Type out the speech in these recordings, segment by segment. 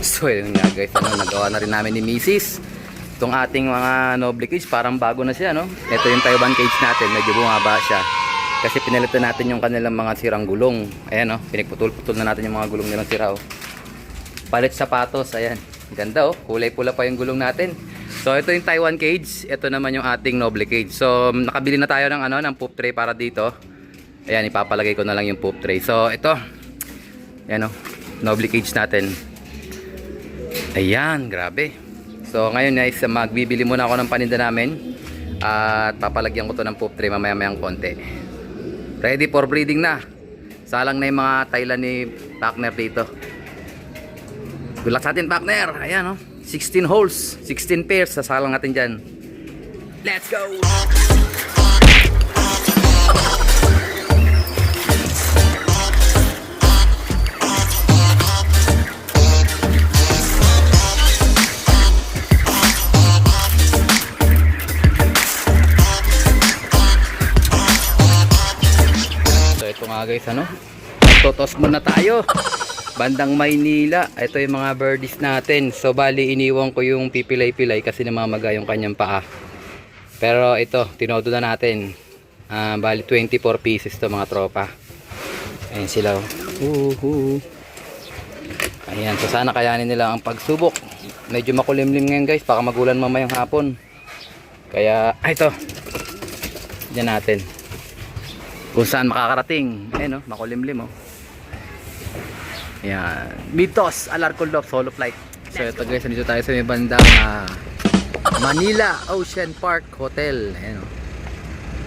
So yun nga guys, nagawa na rin namin ni Mrs. Itong ating mga noble cage, parang bago na siya, no? Ito yung Taiwan cage natin, medyo bumaba siya. Kasi pinalitan natin yung kanilang mga sirang gulong. Ayan, no? Pinagputol-putol na natin yung mga gulong nilang sira, oh. Palit sapatos, ayan. Ganda, oh. Kulay pula pa yung gulong natin. So ito yung Taiwan cage, ito naman yung ating noble cage. So nakabili na tayo ng poop tray para dito. Ayan, ipapalagay ko na lang yung poop tray. So ito, ayan, oh, noble cage natin. Ayan, grabe. So ngayon guys, magbibili muna ako ng paninda namin. At papalagyan ko to ng poop tray mamaya-mayang konti. Ready for breeding na. Salang na yung mga Thailand ni partner dito. Good luck sa atin, partner. Ayan, oh, 16 holes, 16 pairs. Sasalang natin dyan. Let's go! Guys, ano, totos muna tayo bandang Maynila. Ito yung mga birdies natin. So bali iniwan ko yung pipilay-pilay kasi namamaga yung kanyang paa, pero ito tinodo na natin. Bali 24 pieces to mga tropa. Ayan sila, ayan. So sana kayanin nila ang pagsubok. Medyo makulimlim ngayon guys, baka magulan mamayang hapon, kaya ito dyan natin kung saan makakarating. Ayan, oh, makulimlim, oh. Ayan, Mitos Alarcolop solo flight. So ito guys, dito tayo sa may bandang Manila Ocean Park Hotel. Ayan, oh.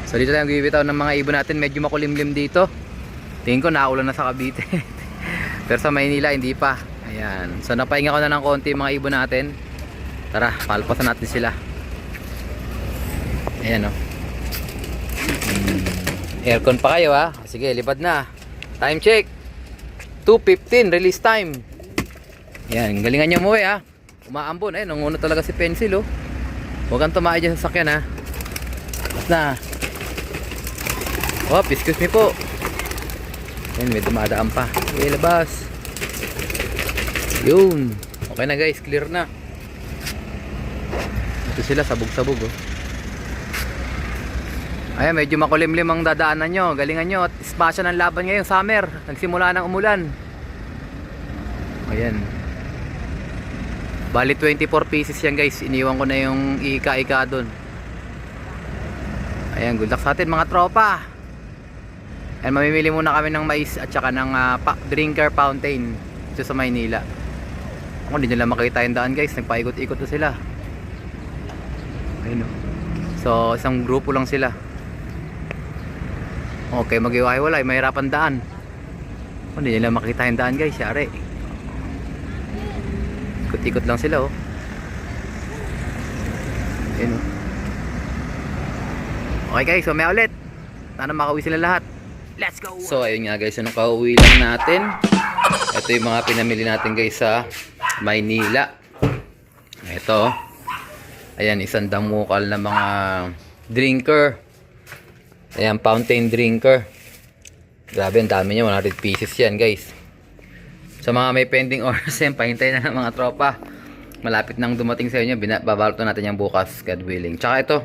So dito tayo bibitaw ng mga ibon natin. Medyo makulimlim dito. Tingin ko naulan na sa Cavite. Pero sa Maynila hindi pa. Ayan, so napahinga ko na ng konti mga ibon natin. Tara, palpasan natin sila. Ayan, oh. Aircon pa kayo, ha? Sige, lipad na. Time check 2:15 release time. Yan, galingan nyo umuwi, ha? Umaambon, eh, nanguno talaga si Pencil, oh. Huwag kang tumae dyan sa sakyan, ha? Na. Oh, excuse me po. Yan, may dumadaan pa. Okay, labas. Yun. Okay na guys, clear na. Ito sila, sabog-sabog, oh. Ayan, medyo makulimlim ang dadaanan nyo. Galingan nyo at espasya ng laban ngayong summer. Nagsimula ng umulan. Ayan. Bali 24 pieces yan guys. Iniwan ko na yung ika-ika dun. Ayan, good luck sa atin mga tropa. Ayan, mamimili muna kami ng mais at saka ng drinker fountain dito sa Maynila. Ako, hindi nila makita yung daan guys. Nagpaikot-ikot na sila. Ayun, oh. So isang grupo lang sila. Okay, mag-iwalay, mahirapan daan. Hindi nila makita yung daan guys, yari. Ikot-ikot lang sila, oh. Ayun, oh. Okay guys, so may ulit. Sana makauwi sila lahat. Let's go! So ayun nga guys, so nakauwi lang natin. Ito yung mga pinamili natin guys sa Maynila. Ito, ayan, isang damukal na mga drinker. Ayan, fountain drinker. Grabe, ang dami niya, 100 pieces yan guys. Sa mga may pending orders yan, pahintay na ng mga tropa. Malapit nang dumating sa inyo, babalot na natin yan bukas, God willing. Tsaka ito,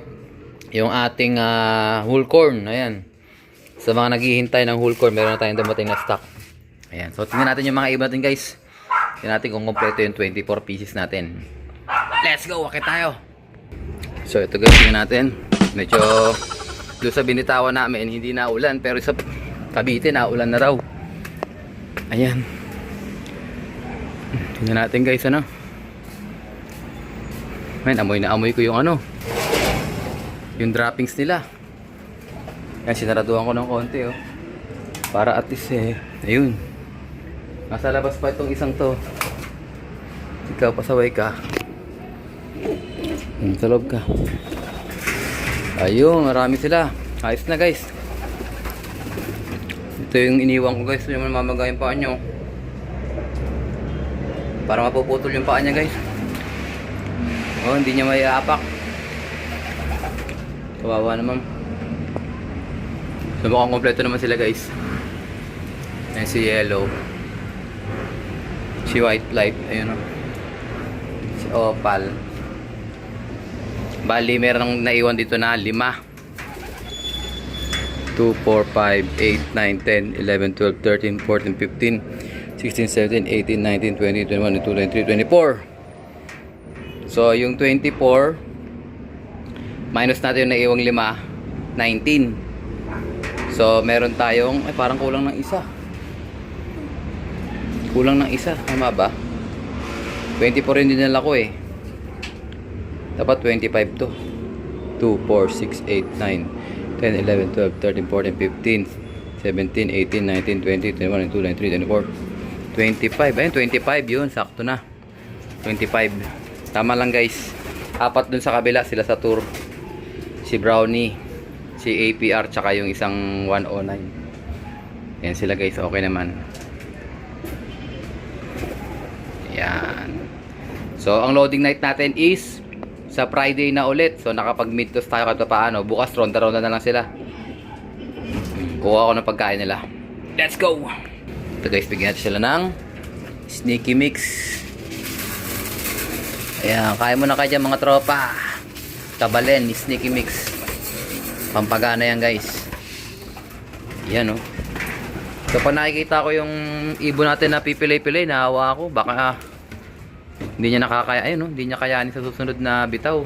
yung ating whole corn. Ayan, sa mga naghihintay ng whole corn, meron na tayong dumating na stock. Ayan, so tingnan natin yung mga iba natin guys. Tingnan natin kung kompleto yung 24 pieces natin. Let's go, wakit tayo. So ito guys, tingnan natin. Medyo doon sa binitawan namin hindi na ulan, pero sa Cavite na ulan na raw. Ayan, tingnan natin guys, ano. Man, amoy na amoy ko yung ano, yung droppings nila. Ayan, sinaraduhan ko ng konti, oh, para at least ayun, nasa labas pa itong isang to. Ikaw, pasaway ka. Sa loob ka. Ayun, marami sila. Ayos na guys. Ito yung iniwan ko guys. Yung mamamaga yung paa nyo. Para mapuputol yung paa niya guys. Oh, hindi niya may apak. Kawawa naman. So mukhang kompleto naman sila guys. Ayan si Yellow. Si White Light. Ayun, oh. opal. Bali, meron naiwan dito na 5. 2, 4, 5, 8, 9, 10, 11, 12, 13, 14, 15, 16, 17, 18, 19, 20, 21, 22, 23, 24. So, yung 24, minus natin yung naiwang 5, 19. So, meron tayong, ay parang kulang ng isa. Kulang ng isa, tama ba? 24 yung dinala ko eh. Dapat 25 to. 2, 4, 6, 8, 9, 10, 11, 12, 13, 14, 15, 17, 18, 19, 20, 21, 22, 23, 24, 25. Ayun, 25 yun. Sakto na. 25. Tama lang guys. 4 dun sa kabila. Sila sa tour. Si Brownie, si APR, tsaka yung isang 109. Yan sila guys. Okay naman. Yan. So, ang loading night natin is sa Friday na ulit. So, nakapag-midtoast tayo kahit paano. Bukas, ronda-ronda na lang sila. Kuha ako ng pagkain nila. Let's go! Ito guys, bigyan natin sila ng sneaky mix. Ayan, kaya mo na kayo dyan mga tropa. Tabalen, sneaky mix. Pampagana yan guys. Yan o. So, pag nakikita ko yung ibon natin na pipilay-pilay, nahawa ako. Baka hindi niya nakakaya, ayun no, hindi niya kayanin sa susunod na bitaw.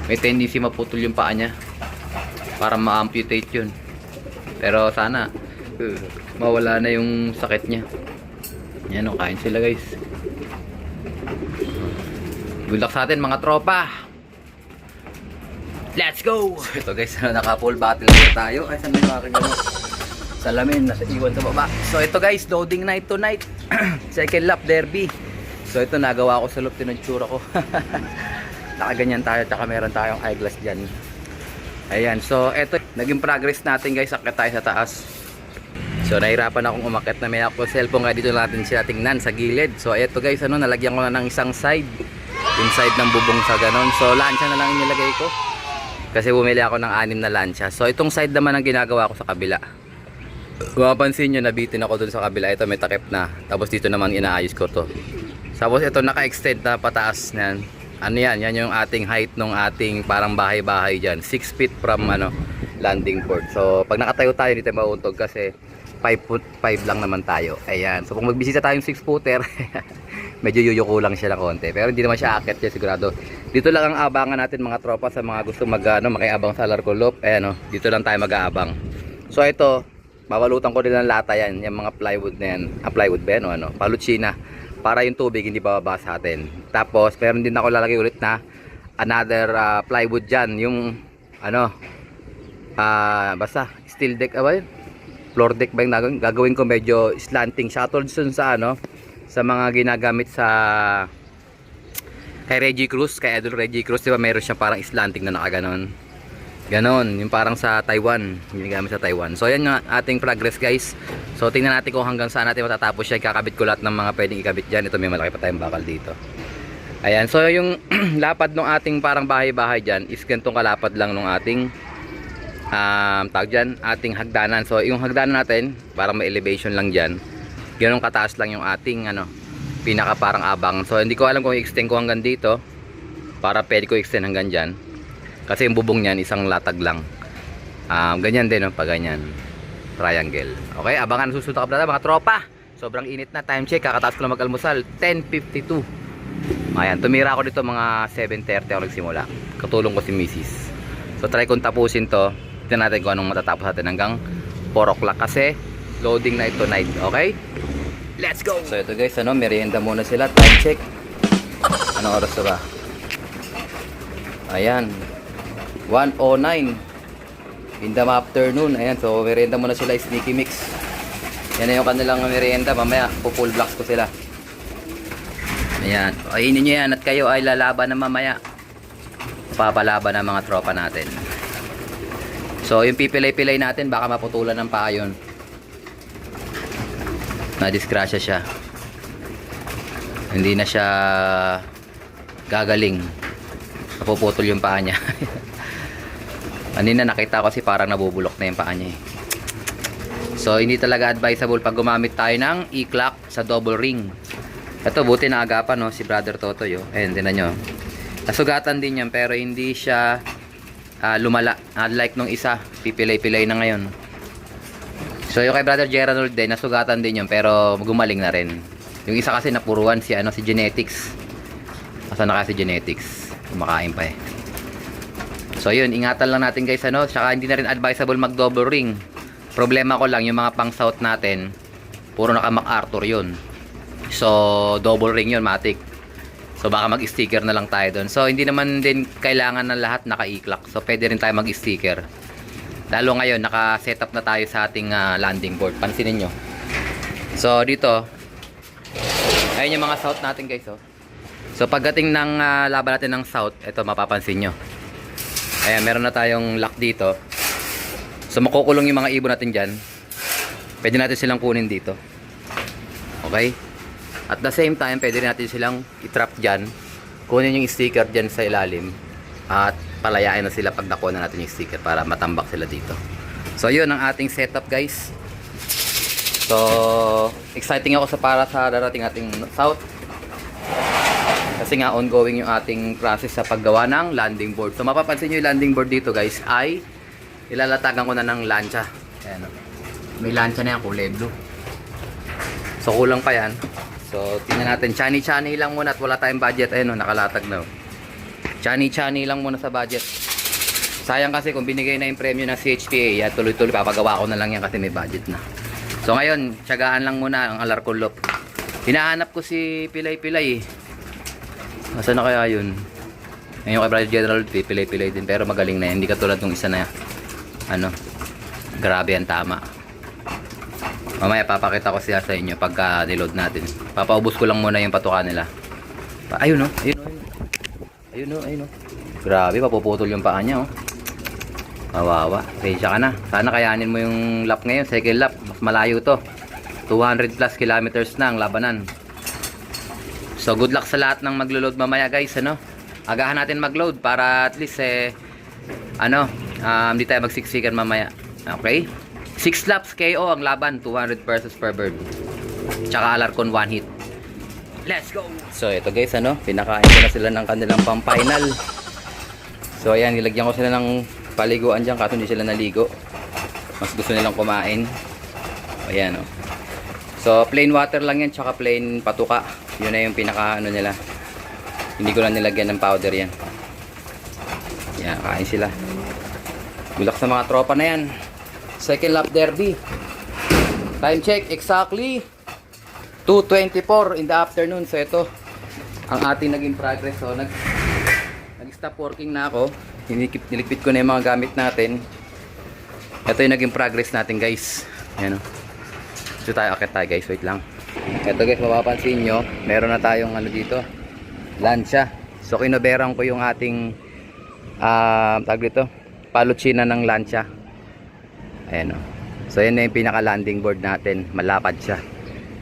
May tendency maputol yung paa niya para ma-amputate yun. Pero sana mawala na yung sakit niya. Yan o, kain sila guys. Good luck sa atin mga tropa. Let's go! So ito guys, naka full battle na tayo. Ay, saan na yung aking salamin, nasa iwan sa baba. So ito guys, loading night tonight. Second lap derby. So ito, nagawa ko sa loop, tinuntsura ko. Nakaganyan tayo, tsaka meron tayong eyeglass dyan. Ayan, so ito, naging progress natin guys, akit tayo sa taas. So nahirapan akong umakit na may ako cellphone, kaya dito natin siya tingnan sa gilid. So ito guys, ano, nalagyan ko na ng isang side. Yung side ng bubong sa ganon. So lansya na lang inilagay ko. Kasi bumili ako ng 6 na lansya. So itong side naman ang ginagawa ko sa kabila. Kung mapansin nyo, nabitin ako dun sa kabila. Ito may takip na. Tapos dito naman inaayos ko to. Tapos ito naka-extend na pataas niyan. Ano yan? Yan yung ating height ng ating parang bahay-bahay dyan. 6 feet from ano, landing port. So pag nakatayo tayo dito mauuntog kasi 5'5" lang naman tayo. Ayan. So kung magbisita tayong 6-footer, medyo yuyuko lang siya ng konti. Pero hindi naman siya akit siya sigurado. Dito lang ang abangan natin mga tropa sa mga gusto makiabang sa Larcolop. Ayan o. Dito lang tayo mag-aabang. So ito, babalutan ko din ng lata yan. Yung mga plywood na yan. Plywood ba yan o ano? Palutsina. Para yung tubig hindi bababa sa atin. Tapos meron din ako lalagay ulit na another plywood dyan. Yung ano, basta steel deck, floor deck ba yung gagawin ko, medyo slanting siya. Tulad sa ano, sa mga ginagamit sa kay Reggie Cruz, kay Idol Reggie Cruz, diba meron siyang parang slanting na nakaganon. Ganon, yung parang sa Taiwan, ginagamit sa Taiwan. So yan yung ating progress guys. So tingnan natin kung hanggang saan natin matatapos siya. Kakabit ko lahat ng mga pwedeng ikabit dyan. Ito may malaki pa tayong bakal dito. Ayan, so yung lapad ng ating parang bahay-bahay dyan is ganitong kalapad lang ng ating tawag dyan, ating hagdanan. So yung hagdanan natin, parang may elevation lang dyan. Ganun kataas lang yung ating ano, pinaka parang abang. So hindi ko alam kung i-extend ko hanggang dito para pwede ko i-extend hanggang dyan. Kasi yung bubong niyan isang latag lang. Ganyan din, no? Pag ganyan. Triangle. Okay, abangan susunod ka pala mga tropa. Sobrang init na. Time check, kakataas ko na mag-almusal. 10:52. Ayan, tumira ako dito mga 7:30 ako nagsimula. Katulong ko si Mrs. So try kong tapusin to. Tignan natin kung anong matatapos natin hanggang 4 o'clock. Kasi loading na ito night. Okay? Let's go! So ito guys, ano, merienda muna sila. Time check. Anong oras na ba? Ayan, 1:09 in the afternoon. Ayan, so merienda muna sila, sneaky mix. Yan na yung kanilang merienda. Mamaya full blocks ko sila. Ayan, so ayinin nyo yan at kayo ay lalaban na mamaya. Papalaban ng mga tropa natin. So yung pipilay-pilay natin, baka maputulan ng paa yun. Na-disgrasya siya. Hindi na siya gagaling. Napuputol yung paa niya. Kanina nakita ko kasi parang nabubulok na yung paa niya. So hindi talaga advisable pag gumamit tayo ng e-clock sa double ring. Ito, buti na agapan, no, si Brother Totoy, oh. Ayun, tinan nyo. Nasugatan din yan, pero hindi siya lumala. Unlike nung isa, pipilay-pilay na ngayon. So, yung kay Brother Gerald din, nasugatan din yun, pero gumaling na rin. Yung isa kasi napuruan si Genetics. Asa na kasi si Genetics? Kumakain pa eh. So, yun, ingatan lang natin guys, ano. Tsaka hindi na rin advisable mag double ring. Problema ko lang, yung mga pang south natin, puro naka MacArthur yun. So, double ring yun, matic. So, baka mag-sticker na lang tayo doon. So, hindi naman din kailangan ng lahat naka-e-clock. So, pwede rin tayo mag-sticker. Lalo ngayon, naka-setup na tayo sa ating landing board. Pansinin nyo. So, dito, ayun yung mga south natin guys, oh. So, pagdating ng laban natin ng south, ito, mapapansin nyo. Ayan, meron na tayong lock dito. So, makukulong yung mga ibon natin dyan. Pwede natin silang kunin dito. Okay? At the same time, pwede rin natin silang i-trap dyan. Kunin yung sticker dyan sa ilalim. At palayain na sila pag nakuha na natin yung sticker para matambak sila dito. So, yun ang ating setup guys. So, exciting ako para sa darating ating south. Kasi nga ongoing yung ating process sa paggawa ng landing board. So, mapapansin nyo yung landing board dito guys ay ilalatagan ko na ng lancha. Ayan, may lancha na yan, kulay blue. So, kulang pa yan. So, tingnan natin. Chani-chani lang muna at wala tayong budget. Ayun, nakalatag na. Chani-chani lang muna sa budget. Sayang kasi kung binigay na yung premyo ng CHPA, yan, tuloy-tuloy, papagawa ko na lang yan kasi may budget na. So, ngayon, tiyagaan lang muna ang alarkulop. Hinahanap ko si Pilay-Pilay. Nasaan na kaya yun? Ngayon kay Brother Gerald, Pilay-Pilay din. Pero magaling na yan. Hindi katulad ng isa na, grabe ang tama. Mamaya papakita ko siya sa inyo pagka niload natin. Papaubos ko lang muna yung patuka nila. Ayun, ayun. Grabe, papuputol yung paa niya, oh. Kawawa. Pasensya ka na. Sana kayanin mo yung lap ngayon, second lap. Mas malayo to. 200 plus kilometers na ang labanan. So, good luck sa lahat ng maglo-load mamaya, guys, Agahan natin mag-load para at least hindi tayo magsiksikan mamaya. Okay? 6 laps KO ang laban, 200 pesos per bird. Tsaka Alarcon 1 hit. Let's go! So ito guys, pinakain ko na sila ng kanilang pang-final. So ayan, nilagyan ko sila ng paliguan dyan kaso hindi sila naligo. Mas gusto nilang kumain. Ayan, oh. So plain water lang yan, tsaka plain patuka. Yun na yung pinaka nila. Hindi ko lang nilagyan ng powder yan. Yan, kain sila. Gulak sa mga tropa na yan. Second lap derby. Time check exactly 2:24 in the afternoon. So ito ang ating naging progress. So nag-stop working na ako. Nilikpit ko na yung mga gamit natin. Ito yung naging progress natin guys. Ayan, so akit tayo guys. Wait lang. Ito guys, mapapansin nyo, meron na tayong dito, lancha. So kinoberang ko yung ating tag dito, palutsina ng lancha. Ayan, so yan na yung pinaka landing board natin. Malapad siya,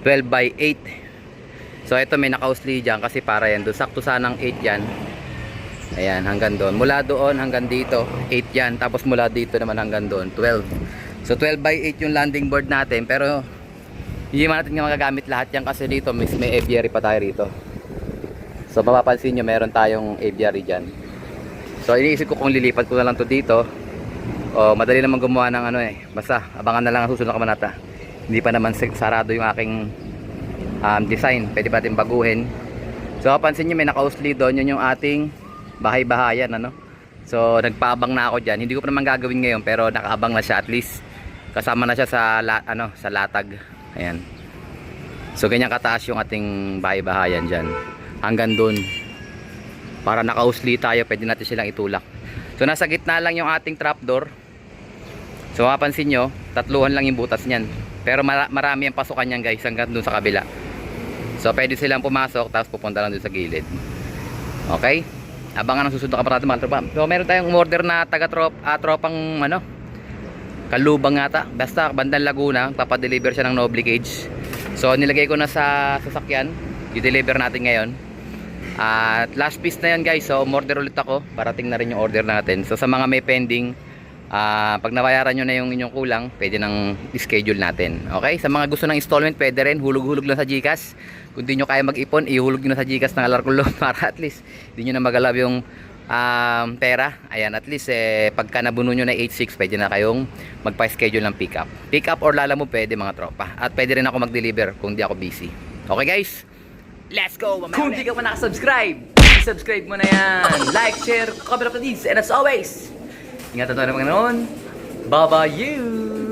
12 by 8. So ito may nakausli dyan kasi para yan doon. Sakto sanang 8 yan. Ayan, hanggang doon. Mula doon hanggang dito 8 yan. Tapos mula dito naman hanggang doon 12. So 12 by 8 yung landing board natin. Pero hindi man natin nga magagamit lahat yan kasi dito may aviary pa tayo rito. So mapapansin nyo meron tayong aviary dyan. So iniisip ko kung lilipat ko na lang to dito. O madali naman gumawa ng basta abangan na lang ang susunod na kamanata. Hindi pa naman sarado yung aking design. Pwede pa natin baguhin. So mapapansin nyo may nakausli doon. Yun yung ating bahay-bahayan. So nagpaabang na ako dyan. Hindi ko pa naman gagawin ngayon pero nakaabang na siya at least. Kasama na siya sa sa latag. Ayan. So ganyan kataas yung ating bahay-bahayan dyan. Hanggang dun. Para nakausli tayo, pwede natin silang itulak. So nasa gitna lang yung ating trapdoor. So mapapansin nyo, tatluhan lang yung butas niyan. Pero marami ang pasukan niyan guys hanggang dun sa kabila. So pwede silang pumasok tapos pupunta lang dun sa gilid. Okay? Abangan ang susunod na kaparado mga tropa. So meron tayong order na tropang Kalubang ata. Basta bandang Laguna, papadeliver siya ng Noble Cage. So nilagay ko na sa sasakyan. I-deliver natin ngayon. At last piece na yan guys. So order ulit ako. Parating na rin yung order natin. So sa mga may pending Pag nabayaran nyo na yung inyong kulang, pwede nang schedule natin. Okay? Sa mga gusto ng installment, pwede rin. Hulog-hulog lang sa GCash. Kung di nyo kaya mag-ipon, ihulog nyo na sa GCash ng Alarcon Loan para at least di nyo na magalab yung pera. Ayan, at least pagka nabuno nyo na 8.6, pwede na kayong magpa-schedule ng pick up. Pick up or lala mo, pwede mga tropa. At pwede rin ako mag-deliver kung di ako busy. Okay guys? Let's go! Kung di ka pa nakasubscribe, subscribe mo na yan. Like, share, comment up the deeds. And as always, ingatan tayo ng Panginoon. Bye-bye you!